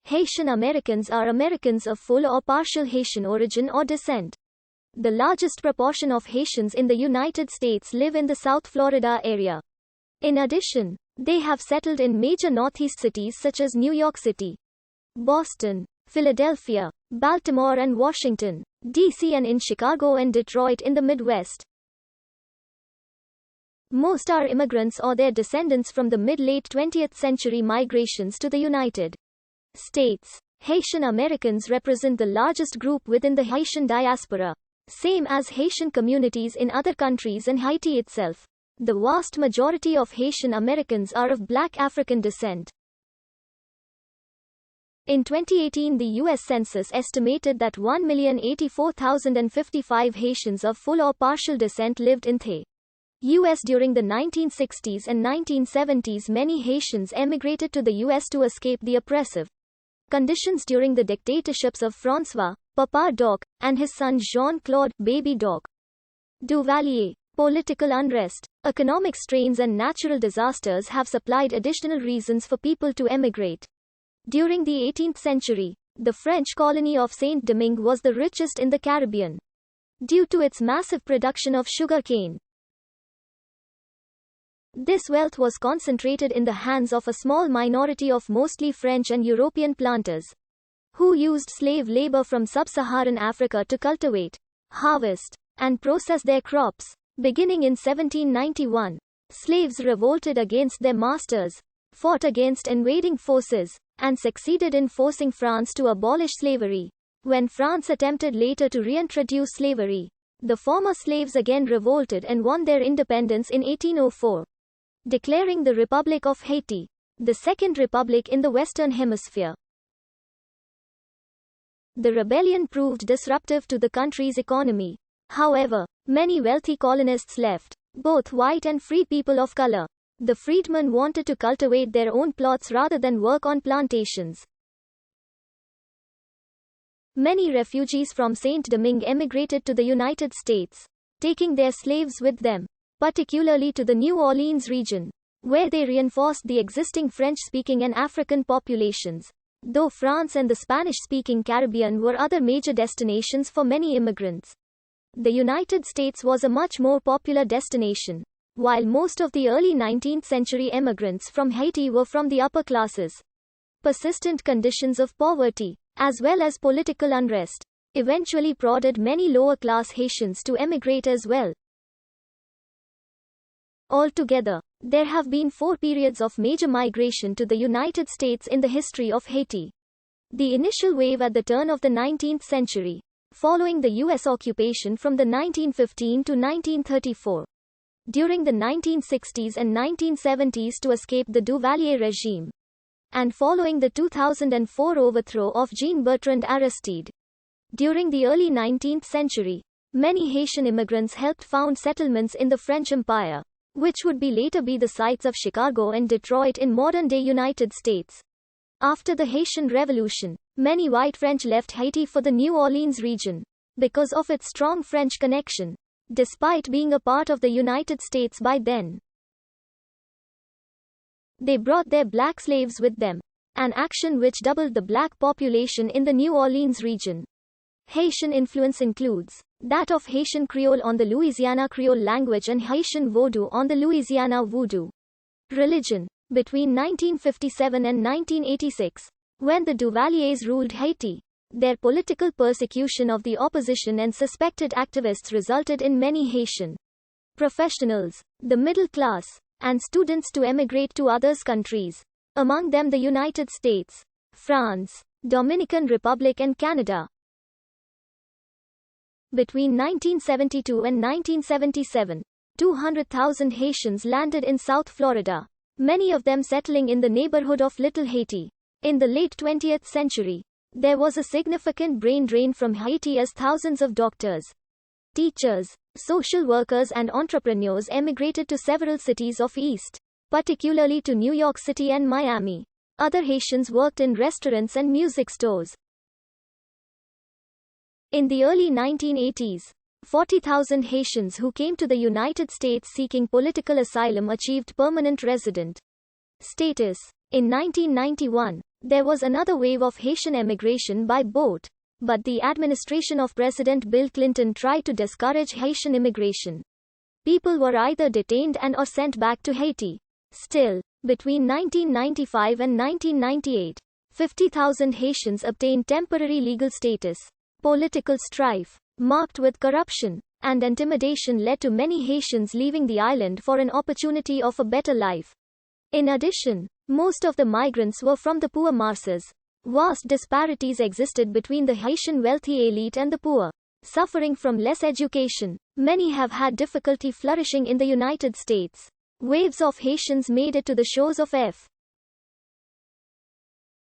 Haitian Americans are Americans of full or partial Haitian origin or descent. The largest proportion of Haitians in the United States live in the South Florida area. In addition, they have settled in major Northeast cities such as New York City, Boston, Philadelphia, Baltimore and Washington, D.C. and in Chicago and Detroit in the Midwest. Most are immigrants or their descendants from the mid-late 20th century migrations to the United States. Haitian Americans represent the largest group within the Haitian diaspora, same as Haitian communities in other countries and Haiti itself. The vast majority of Haitian Americans are of Black African descent. In 2018, the U.S. Census estimated that 1,084,055 Haitians of full or partial descent lived in the U.S. during the 1960s and 1970s. Many Haitians emigrated to the U.S. to escape the oppressive conditions during the dictatorships of François, Papa Doc, and his son Jean-Claude, Baby Doc Duvalier. Political unrest, economic strains and natural disasters have supplied additional reasons for people to emigrate. During the 18th century, the French colony of Saint-Domingue was the richest in the Caribbean due to its massive production of sugar cane. This wealth was concentrated in the hands of a small minority of mostly French and European planters, who used slave labor from sub-Saharan Africa to cultivate, harvest, and process their crops. Beginning in 1791, slaves revolted against their masters, fought against invading forces, and succeeded in forcing France to abolish slavery. When France attempted later to reintroduce slavery, the former slaves again revolted and won their independence in 1804, declaring the Republic of Haiti, the second republic in the Western Hemisphere. The rebellion proved disruptive to the country's economy. However, many wealthy colonists left, both white and free people of color. The freedmen wanted to cultivate their own plots rather than work on plantations. Many refugees from Saint-Domingue emigrated to the United States, taking their slaves with them, particularly to the New Orleans region, where they reinforced the existing French-speaking and African populations, though France and the Spanish-speaking Caribbean were other major destinations for many immigrants. The United States was a much more popular destination, while most of the early 19th century immigrants from Haiti were from the upper classes. Persistent conditions of poverty, as well as political unrest, eventually prodded many lower-class Haitians to emigrate as well. Altogether, there have been 4 periods of major migration to the United States in the history of Haiti. The initial wave at the turn of the 19th century, following the U.S. occupation from the 1915 to 1934. During the 1960s and 1970s to escape the Duvalier regime, and following the 2004 overthrow of Jean-Bertrand Aristide. During the early 19th century, many Haitian immigrants helped found settlements in the French Empire, which would later be the sites of Chicago and Detroit in modern-day United States. After the Haitian Revolution, many white French left Haiti for the New Orleans region, because of its strong French connection, despite being a part of the United States by then. They brought their black slaves with them, an action which doubled the black population in the New Orleans region. Haitian influence includes that of Haitian Creole on the Louisiana Creole language and Haitian Vodou on the Louisiana Voodoo religion. Between 1957 and 1986, when the Duvaliers ruled Haiti, their political persecution of the opposition and suspected activists resulted in many Haitian professionals, the middle class, and students to emigrate to other countries, among them the United States, France, Dominican Republic and Canada. Between 1972 and 1977, 200,000 Haitians landed in South Florida, many of them settling in the neighborhood of Little Haiti. In the late 20th century, there was a significant brain drain from Haiti as thousands of doctors, teachers, social workers and entrepreneurs emigrated to several cities of East, particularly to New York City and Miami. Other Haitians worked in restaurants and music stores. In the early 1980s, 40,000 Haitians who came to the United States seeking political asylum achieved permanent resident status. In 1991, There was another wave of Haitian emigration by boat, but the administration of President Bill Clinton tried to discourage Haitian immigration. People were either detained and or sent back to Haiti. Still, between 1995 and 1998, 50,000 Haitians obtained temporary legal status. Political strife, marked with corruption and intimidation, led to many Haitians leaving the island for an opportunity of a better life. In addition, most of the migrants were from the poor masses. Vast disparities existed between the Haitian wealthy elite and the poor, suffering from less education. Many have had difficulty flourishing in the United States. Waves of Haitians made it to the shores of F.